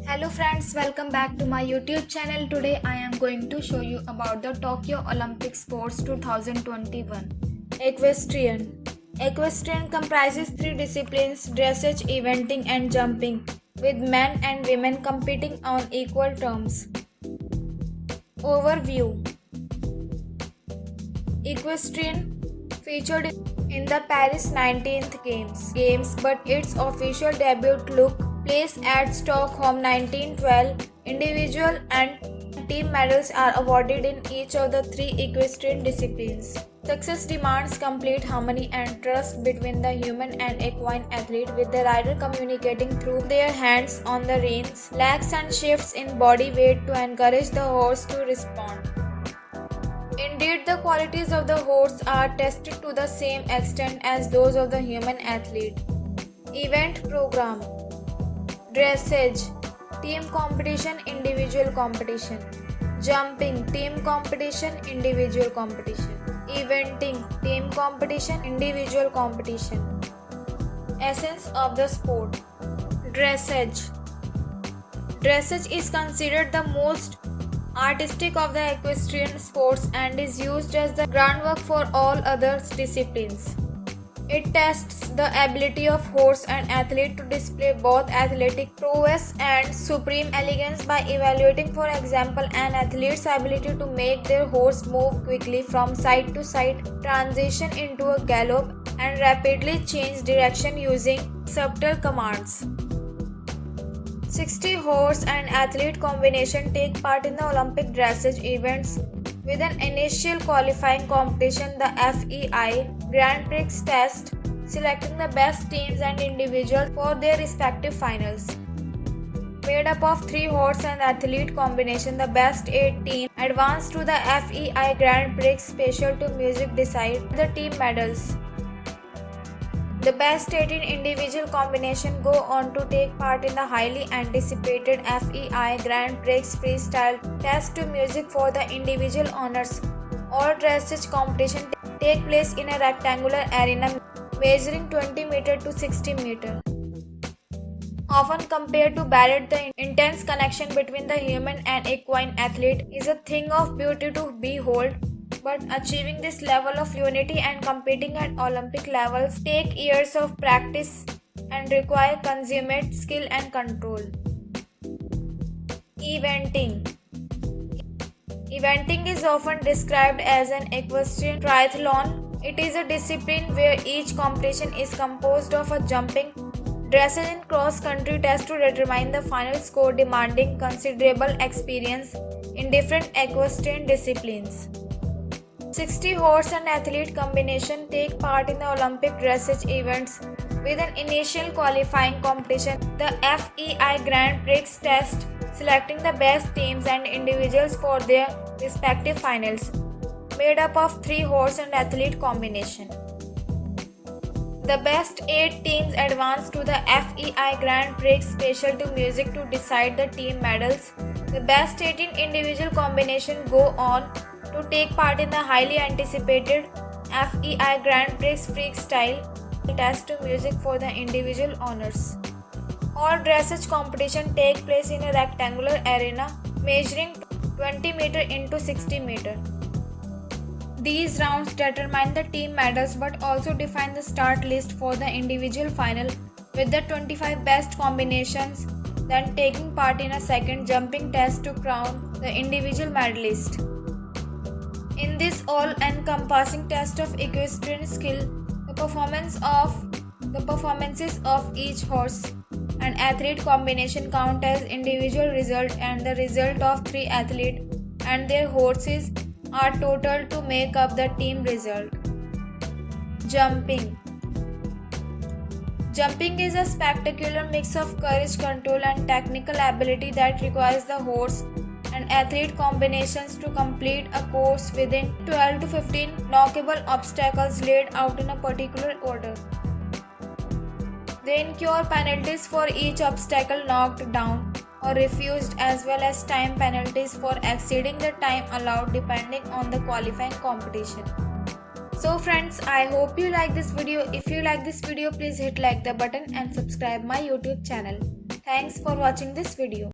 Hello friends, welcome back to my YouTube channel. Today I am going to show you about the Tokyo Olympic Sports 2021. Equestrian. Equestrian comprises three disciplines: dressage, eventing and jumping, with men and women competing on equal terms. Overview. Equestrian featured in the Paris 19th Games, but its official debut took place at Stockholm 1912. Individual and team medals are awarded in each of the three equestrian disciplines. Success demands complete harmony and trust between the human and equine athlete, with the rider communicating through their hands on the reins, legs and shifts in body weight to encourage the horse to respond. Indeed, the qualities of the horse are tested to the same extent as those of the human athlete. Event program. Dressage, team competition, individual competition. Jumping, team competition, individual competition. Eventing, team competition, individual competition. Essence of the sport. Dressage. Dressage is considered the most artistic of the equestrian sports and is used as the groundwork for all other disciplines. It tests the ability of horse and athlete to display both athletic prowess and supreme elegance by evaluating, for example, an athlete's ability to make their horse move quickly from side to side, transition into a gallop, and rapidly change direction using subtle commands. 60 horse and athlete combination take part in the Olympic dressage events, with an initial qualifying competition, the FEI Grand Prix test, selecting the best teams and individuals for their respective finals. Made up of 3 horse and athlete combination, the best 8 teams advance to the FEI Grand Prix special to music decide the team medals. The best 18 individual combination go on to take part in the highly anticipated FEI Grand Prix freestyle test to music for the individual honors. All dressage competition take place in a rectangular arena measuring 20 meter to 60 meter. Often compared to ballet, the intense connection between the human and equine athlete is a thing of beauty to behold. But achieving this level of unity and competing at Olympic levels take years of practice and require consummate skill and control. Eventing. Eventing is often described as an equestrian triathlon. It is a discipline where each competition is composed of a jumping, dressage and cross-country test to determine the final score, demanding considerable experience in different equestrian disciplines. 60 horse and athlete combination take part in the Olympic dressage events, with an initial qualifying competition, the FEI Grand Prix test, selecting the best teams and individuals for their respective finals. Made up of 3 horse and athlete combination. The best 8 teams advance to the FEI Grand Prix special to music to decide the team medals. The best 18 individual combination go on to take part in the highly anticipated FEI Grand Prix freestyle test to music for the individual honors. All dressage competition take place in a rectangular arena measuring 20 meter into 60 meter. These rounds determine the team medals but also define the start list for the individual final, with the 25 best combinations then taking part in a second jumping test to crown the individual medalist. In this all-encompassing test of equestrian skill, the performances of each horse and athlete combination count as individual result, and the result of 3 athletes and their horses are totaled to make up the team result. Jumping. Jumping is a spectacular mix of courage, control and technical ability that requires the horse and athlete combinations to complete a course within 12 to 15 knockable obstacles laid out in a particular order. They incur penalties for each obstacle knocked down or refused, as well as time penalties for exceeding the time allowed depending on the qualifying competition. So friends, I hope you like this video. If you like this video, please hit like the button and subscribe my YouTube channel. Thanks for watching this video.